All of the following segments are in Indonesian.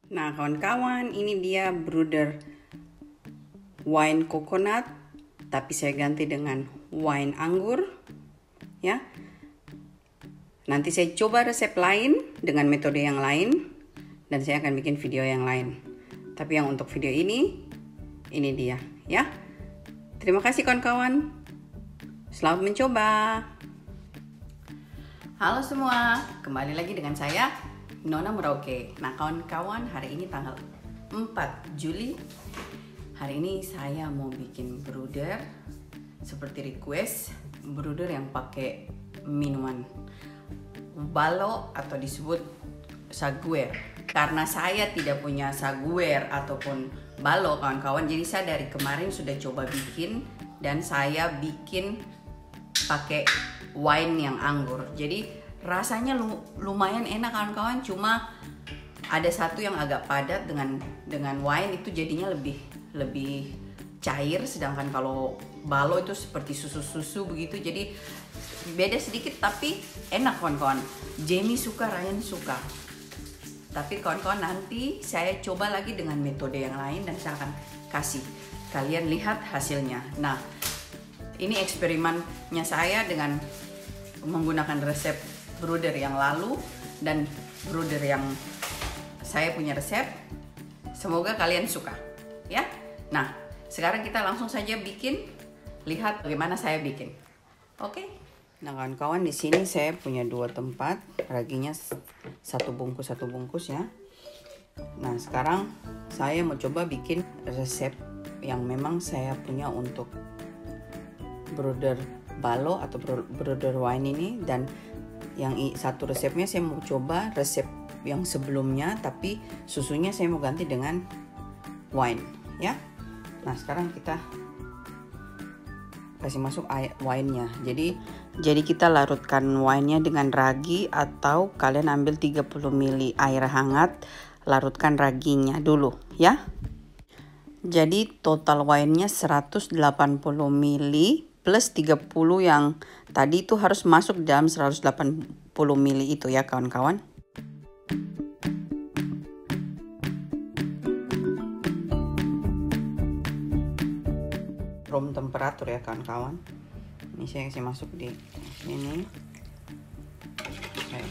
Nah kawan-kawan, ini dia brooder wine coconut, tapi saya ganti dengan wine anggur ya. Nanti saya coba resep lain dengan metode yang lain dan saya akan bikin video yang lain. Tapi yang untuk video ini dia ya. Terima kasih kawan-kawan. Selamat mencoba. Halo semua, kembali lagi dengan saya Nona Merauke. Nah kawan-kawan, hari ini tanggal 4 Juli. Hari ini saya mau bikin brooder seperti request, brooder yang pakai minuman balo atau disebut saguer. Karena saya tidak punya saguer ataupun balo kawan-kawan, jadi saya dari kemarin sudah coba bikin dan saya bikin pakai wine yang anggur. Jadi rasanya lumayan enak kawan-kawan, cuma ada satu yang agak padat dengan wine itu jadinya lebih cair, sedangkan kalau balo itu seperti susu-susu begitu, jadi beda sedikit tapi enak kawan-kawan. Jamie suka, Ryan suka. Tapi kawan-kawan, nanti saya coba lagi dengan metode yang lain dan saya akan kasih kalian lihat hasilnya. Nah, ini eksperimennya saya dengan menggunakan resep brooder yang lalu dan brooder yang saya punya resep. Semoga kalian suka ya. Nah, sekarang kita langsung saja bikin, lihat bagaimana saya bikin. Oke. Nah kawan-kawan, di sini saya punya 2 tempat, raginya satu bungkus ya. Nah sekarang saya mau coba bikin resep yang memang saya punya untuk brooder balo atau brooder wine ini, dan yang satu resepnya saya mau coba resep yang sebelumnya, tapi susunya saya mau ganti dengan wine ya. Nah sekarang kita kasih masuk wine-nya. Jadi kita larutkan wine-nya dengan ragi, atau kalian ambil 30 ml air hangat, larutkan raginya dulu ya. Jadi total wine-nya 180 ml plus 30 yang tadi itu harus masuk dalam 180 ml itu ya kawan-kawan. Room temperatur ya kawan-kawan. Ini saya kasih masuk di sini. Okay.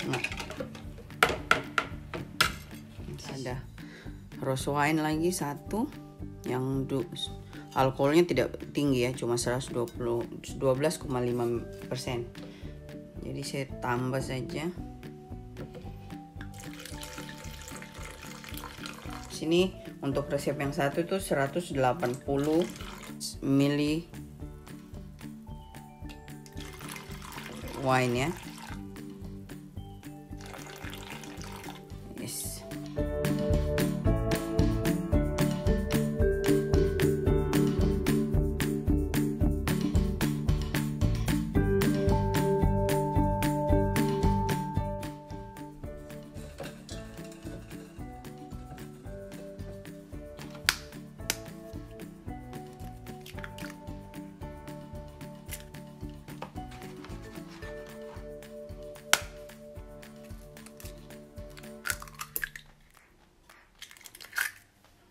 Nah, ada rose wine lagi satu yang alkoholnya tidak tinggi ya, cuma 12,5%. Jadi saya tambah saja. Sini untuk resep yang satu itu 180 ml wine ya. Yes.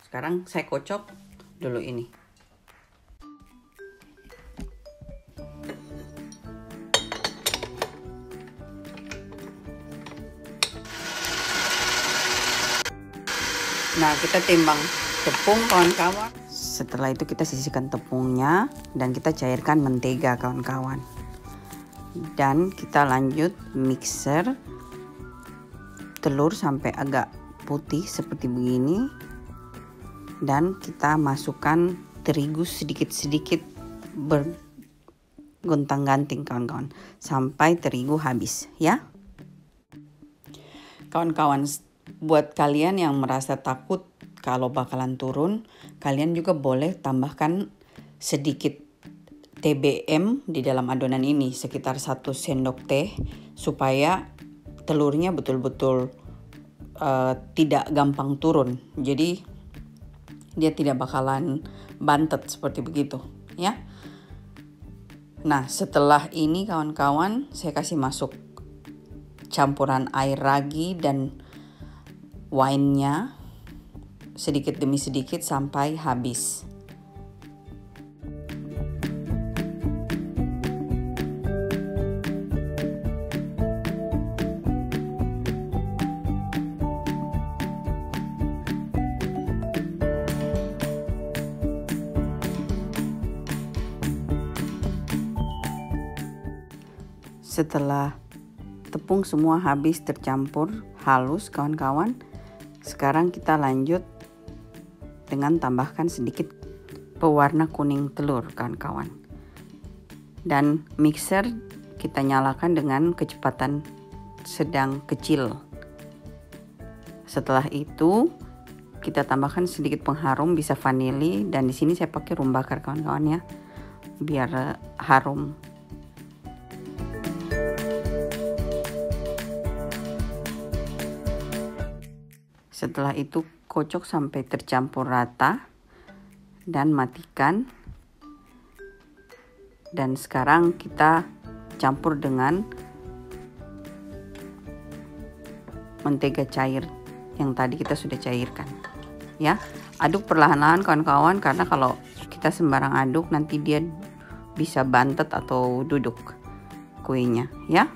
Sekarang saya kocok dulu ini. Nah, kita timbang tepung kawan-kawan. Setelah itu kita sisihkan tepungnya dan kita cairkan mentega kawan-kawan. Dan kita lanjut mixer telur sampai agak putih seperti begini. Dan kita masukkan terigu sedikit-sedikit bergontang-ganting kawan-kawan sampai terigu habis ya. Kawan-kawan, buat kalian yang merasa takut kalau bakalan turun, kalian juga boleh tambahkan sedikit TBM di dalam adonan ini, sekitar 1 sendok teh, supaya telurnya betul-betul tidak gampang turun. Jadi dia tidak bakalan bantet seperti begitu ya. Nah, setelah ini kawan-kawan, saya kasih masuk campuran air ragi dan wine-nya sedikit demi sedikit sampai habis. Setelah tepung semua habis tercampur halus kawan-kawan, sekarang kita lanjut dengan tambahkan sedikit pewarna kuning telur kawan-kawan. Dan mixer kita nyalakan dengan kecepatan sedang kecil. Setelah itu kita tambahkan sedikit pengharum, bisa vanili, dan di sini saya pakai rum bakar kawan-kawan ya, biar harum. Setelah itu kocok sampai tercampur rata dan matikan. Dan sekarang kita campur dengan mentega cair yang tadi kita sudah cairkan. Ya, aduk perlahan-lahan kawan-kawan, karena kalau kita sembarang aduk nanti dia bisa bantet atau duduk kuenya, ya.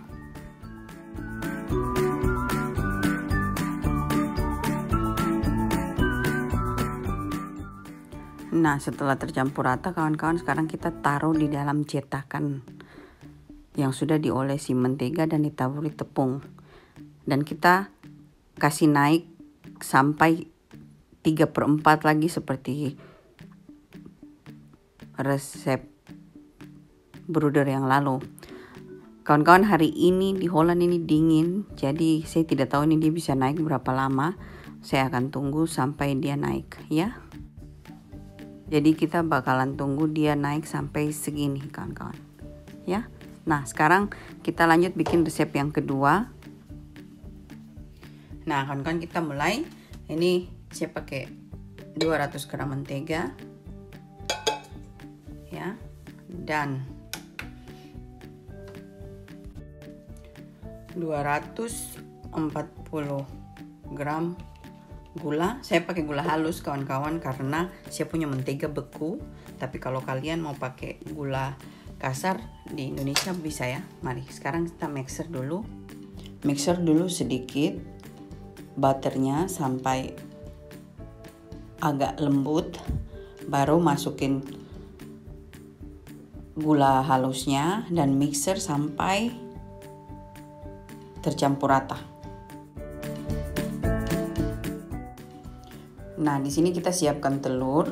Nah, setelah tercampur rata kawan-kawan, sekarang kita taruh di dalam cetakan yang sudah diolesi mentega dan ditaburi tepung. Dan kita kasih naik sampai 3/4 lagi seperti resep bruder yang lalu. Kawan-kawan, hari ini di Holland ini dingin, jadi saya tidak tahu ini dia bisa naik berapa lama. Saya akan tunggu sampai dia naik, ya. Jadi kita bakalan tunggu dia naik sampai segini kawan-kawan, ya. Nah, sekarang kita lanjut bikin resep yang kedua. Nah, kawan-kawan, kita mulai. Ini saya pakai 200 gram mentega, ya, dan 240 gram gula. Saya pakai gula halus kawan-kawan karena saya punya mentega beku. Tapi kalau kalian mau pakai gula kasar di Indonesia bisa ya. Mari sekarang kita mixer dulu. Mixer dulu sedikit butternya sampai agak lembut. Baru masukin gula halusnya dan mixer sampai tercampur rata. Nah, di sini kita siapkan telur.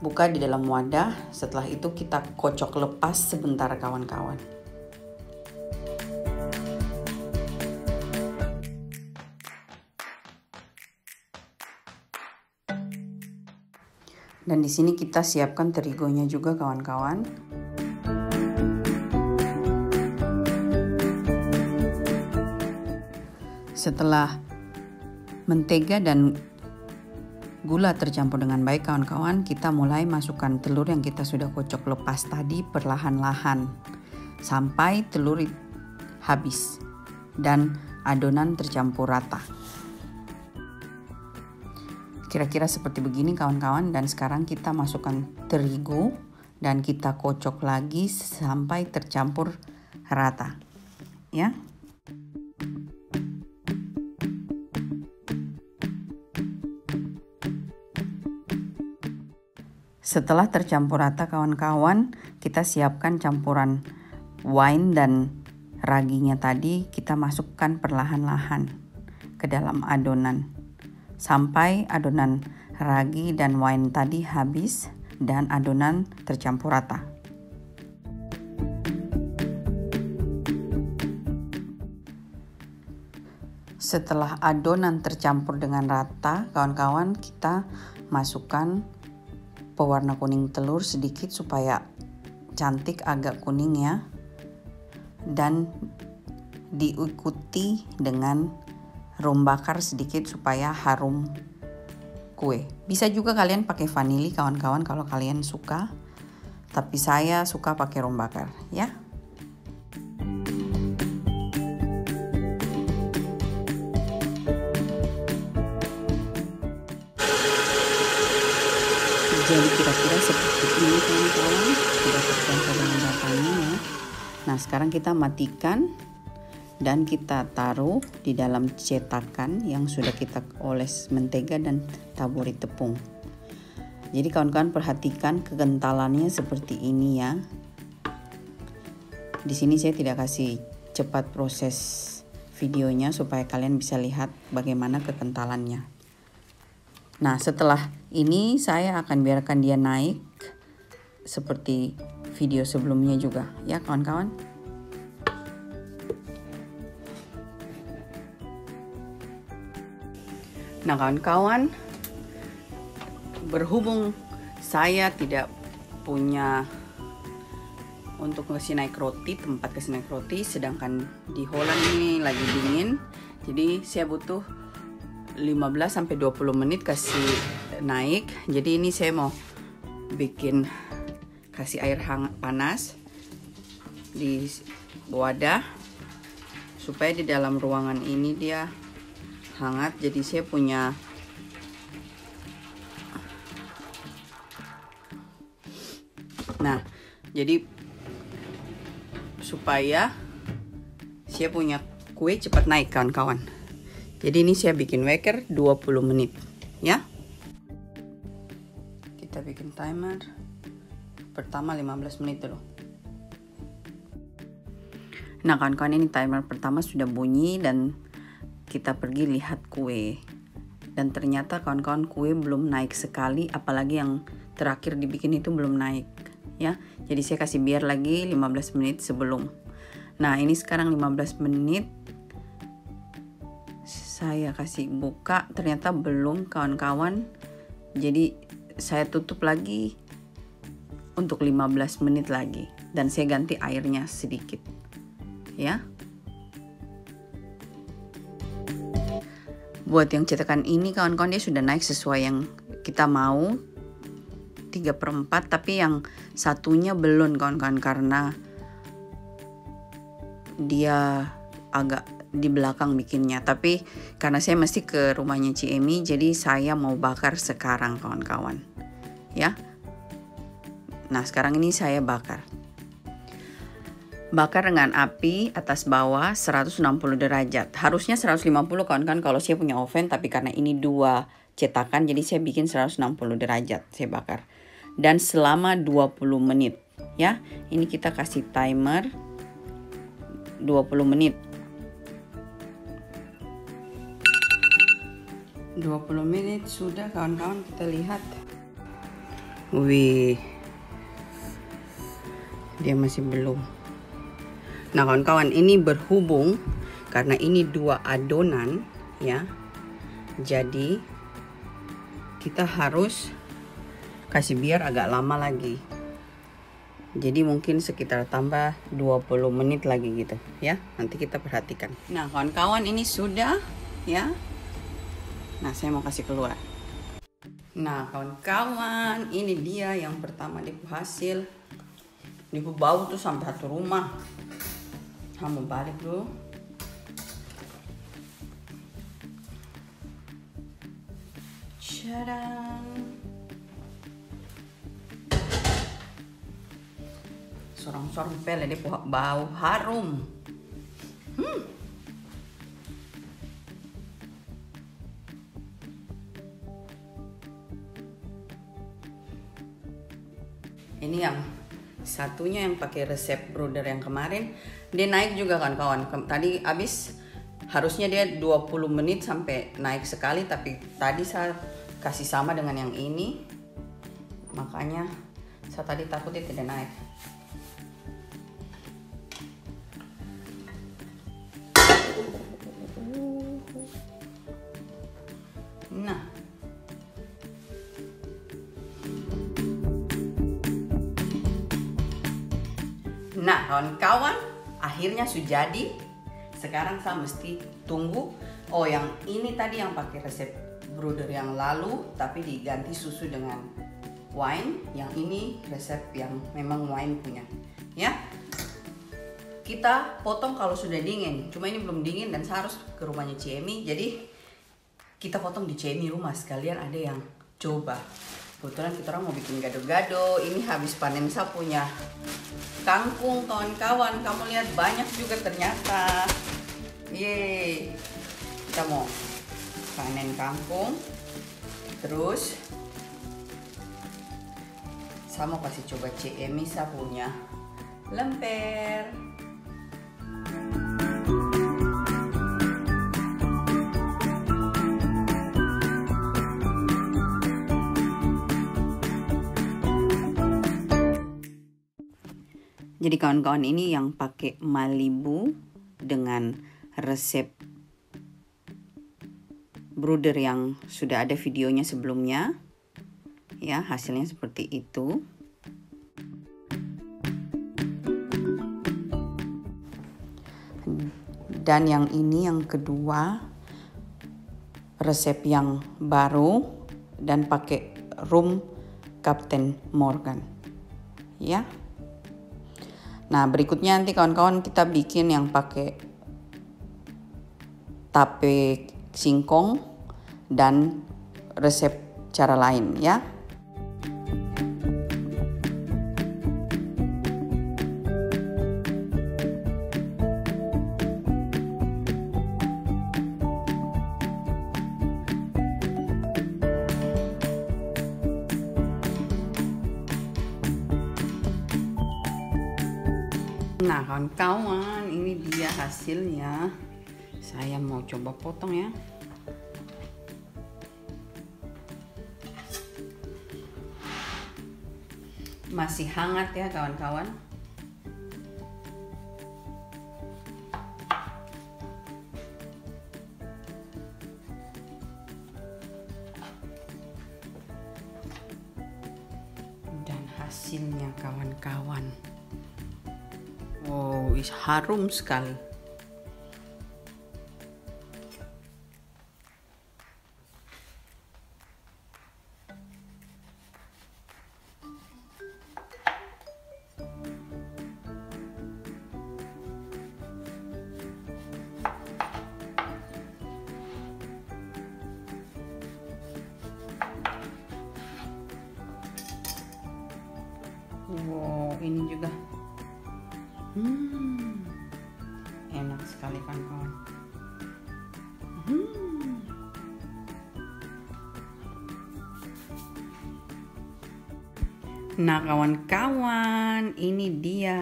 Buka di dalam wadah. Setelah itu kita kocok lepas sebentar kawan-kawan. Dan di sini kita siapkan terigonya juga kawan-kawan. Setelah mentega dan gula tercampur dengan baik kawan-kawan, kita mulai masukkan telur yang kita sudah kocok lepas tadi perlahan-lahan sampai telur habis dan adonan tercampur rata. Kira-kira seperti begini kawan-kawan, dan sekarang kita masukkan terigu dan kita kocok lagi sampai tercampur rata, ya. Setelah tercampur rata kawan-kawan, kita siapkan campuran wine dan raginya tadi, kita masukkan perlahan-lahan ke dalam adonan sampai adonan ragi dan wine tadi habis dan adonan tercampur rata. Setelah adonan tercampur dengan rata kawan-kawan, kita masukkan pewarna kuning telur sedikit supaya cantik, agak kuning ya, dan diikuti dengan rum bakar sedikit supaya harum kue. Bisa juga kalian pakai vanili kawan-kawan kalau kalian suka, tapi saya suka pakai rum bakar ya. Jadi kira-kira seperti ini kawan-kawan, sudah tercampur dengan datanya ya. Nah sekarang kita matikan dan kita taruh di dalam cetakan yang sudah kita oles mentega dan taburi tepung. Jadi kawan-kawan perhatikan kekentalannya seperti ini ya. Di sini saya tidak kasih cepat proses videonya supaya kalian bisa lihat bagaimana kekentalannya. Nah setelah ini saya akan biarkan dia naik seperti video sebelumnya juga ya kawan-kawan. Nah kawan-kawan, berhubung saya tidak punya untuk kasih naik roti, tempat kasih naik roti, sedangkan di Holland ini lagi dingin, jadi saya butuh 15-20 menit kasih naik. Jadi ini saya mau bikin kasih air hangat panas di wadah supaya di dalam ruangan ini dia hangat. Jadi saya punya jadi supaya saya punya kue cepat naik kawan-kawan. Jadi ini saya bikin waker 20 menit ya. Kita bikin timer pertama 15 menit dulu. Nah kawan-kawan, ini timer pertama sudah bunyi dan kita pergi lihat kue. Dan ternyata kawan-kawan kue belum naik sekali, apalagi yang terakhir dibikin itu belum naik ya. Jadi saya kasih biar lagi 15 menit sebelum. Nah ini sekarang 15 menit. Saya kasih buka, ternyata belum kawan-kawan. Jadi saya tutup lagi untuk 15 menit lagi. Dan saya ganti airnya sedikit ya. Buat yang cetakan ini kawan-kawan, dia sudah naik sesuai yang kita mau 3/4, tapi yang satunya belum kawan-kawan karena dia agak di belakang bikinnya. Tapi karena saya mesti ke rumahnya Ciemi, jadi saya mau bakar sekarang kawan-kawan ya. Nah sekarang ini saya bakar dengan api atas bawah 160 derajat. Harusnya 150 kawan-kawan kalau saya punya oven, tapi karena ini 2 cetakan jadi saya bikin 160 derajat saya bakar. Dan selama 20 menit ya. Ini kita kasih timer 20 menit. 20 menit sudah kawan-kawan, kita lihat. Wih, dia masih belum. Nah kawan-kawan, ini berhubung karena ini 2 adonan ya, jadi kita harus kasih biar agak lama lagi. Jadi mungkin sekitar tambah 20 menit lagi gitu ya. Nanti kita perhatikan. Nah kawan-kawan, ini sudah ya. Nah saya mau kasih keluar. Nah kawan-kawan, ini dia yang pertama di hasil. Di bau tuh sampai satu rumah. Kamu balik dulu. Cadan. Sorong-sorong pele dia bau harum. Ini yang satunya yang pakai resep brother yang kemarin, dia naik juga kan kawan. Tadi habis harusnya dia 20 menit sampai naik sekali, tapi tadi saya kasih sama dengan yang ini, makanya saya tadi takut dia tidak naik. Nah kawan-kawan, akhirnya sudah jadi. Sekarang saya mesti tunggu. Oh yang ini tadi yang pakai resep brother yang lalu, tapi diganti susu dengan wine, yang ini resep yang memang wine punya. Ya, kita potong kalau sudah dingin. Cuma ini belum dingin dan saya harus ke rumahnya Cemi, jadi kita potong di Cemi rumah sekalian ada yang coba. Kebetulan kita orang mau bikin gado-gado. Ini habis panen saya punya kangkung, kawan-kawan. Kamu lihat banyak juga ternyata. Yeay. Kita mau panen kangkung. Terus saya mau kasih coba Cemi saya punya lemper. Jadi kawan-kawan, ini yang pakai Malibu dengan resep brooder yang sudah ada videonya sebelumnya. Ya, hasilnya seperti itu. Dan yang ini yang kedua, resep yang baru dan pakai rum Captain Morgan. Ya. Nah, berikutnya nanti kawan-kawan kita bikin yang pakai tape singkong dan resep cara lain ya. Nah kawan-kawan, ini dia hasilnya. Saya mau coba potong ya. Masih hangat ya kawan-kawan. Dan hasilnya kawan-kawan. Wow, harum sekali. Wow, ini juga enak sekali kawan-kawan. Nah kawan-kawan, ini dia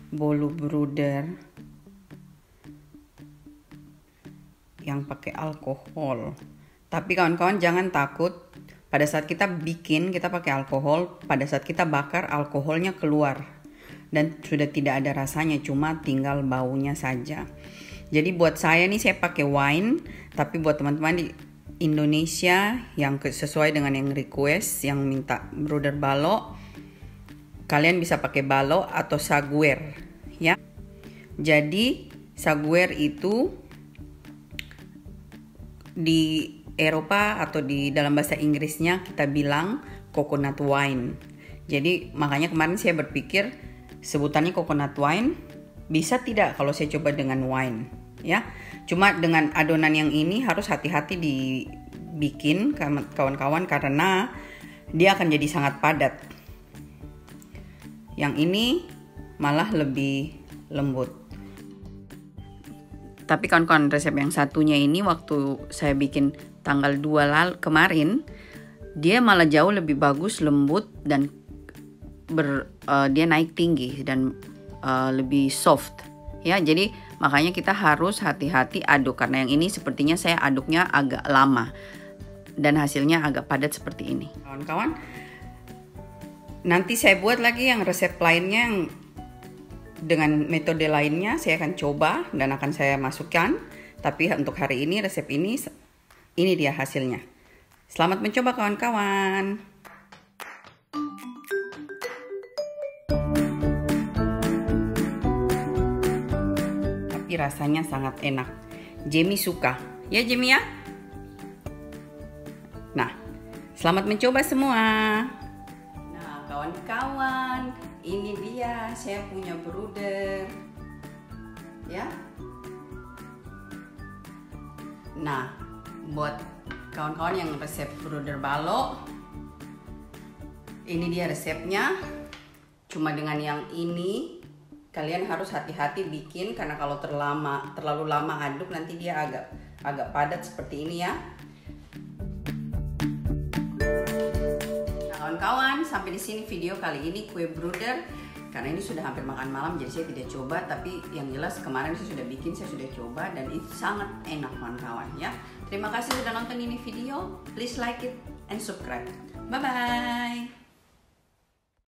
bolu brooder yang pakai alkohol. Tapi kawan-kawan jangan takut, pada saat kita bikin kita pakai alkohol, pada saat kita bakar alkoholnya keluar dan sudah tidak ada rasanya, cuma tinggal baunya saja. Jadi buat saya nih saya pakai wine, tapi buat teman-teman di Indonesia yang sesuai dengan yang request, yang minta brooder balok, kalian bisa pakai balok atau saguer ya. Jadi saguer itu di Eropa atau di dalam bahasa Inggrisnya kita bilang coconut wine. Jadi makanya kemarin saya berpikir sebutannya coconut wine, bisa tidak kalau saya coba dengan wine ya. Cuma dengan adonan yang ini harus hati-hati dibikin kawan-kawan karena dia akan jadi sangat padat. Yang ini malah lebih lembut. Tapi kawan-kawan, resep yang satunya ini waktu saya bikin tanggal 2 kemarin, dia malah jauh lebih bagus, lembut dan dia naik tinggi dan lebih soft ya. Jadi makanya kita harus hati-hati aduk, karena yang ini sepertinya saya aduknya agak lama dan hasilnya agak padat seperti ini kawan-kawan. Nanti saya buat lagi yang resep lainnya yang dengan metode lainnya, saya akan coba dan akan saya masukkan. Tapi untuk hari ini resep ini dia hasilnya. Selamat mencoba kawan-kawan. Rasanya sangat enak. Jamie suka ya Jamie ya. Nah Selamat mencoba semua. Nah, kawan-kawan, ini dia saya punya bruder. Ya. Nah, buat kawan-kawan yang resep bruder balok, ini dia resepnya. Cuma dengan yang ini kalian harus hati-hati bikin, karena kalau terlalu lama aduk nanti dia agak padat seperti ini ya. Nah, kawan-kawan, sampai di sini video kali ini kue bruder. Karena ini sudah hampir makan malam, jadi saya tidak coba. Tapi yang jelas kemarin saya sudah bikin, saya sudah coba, dan itu sangat enak kawan-kawan ya. Terima kasih sudah nonton ini video. Please like it and subscribe. Bye bye.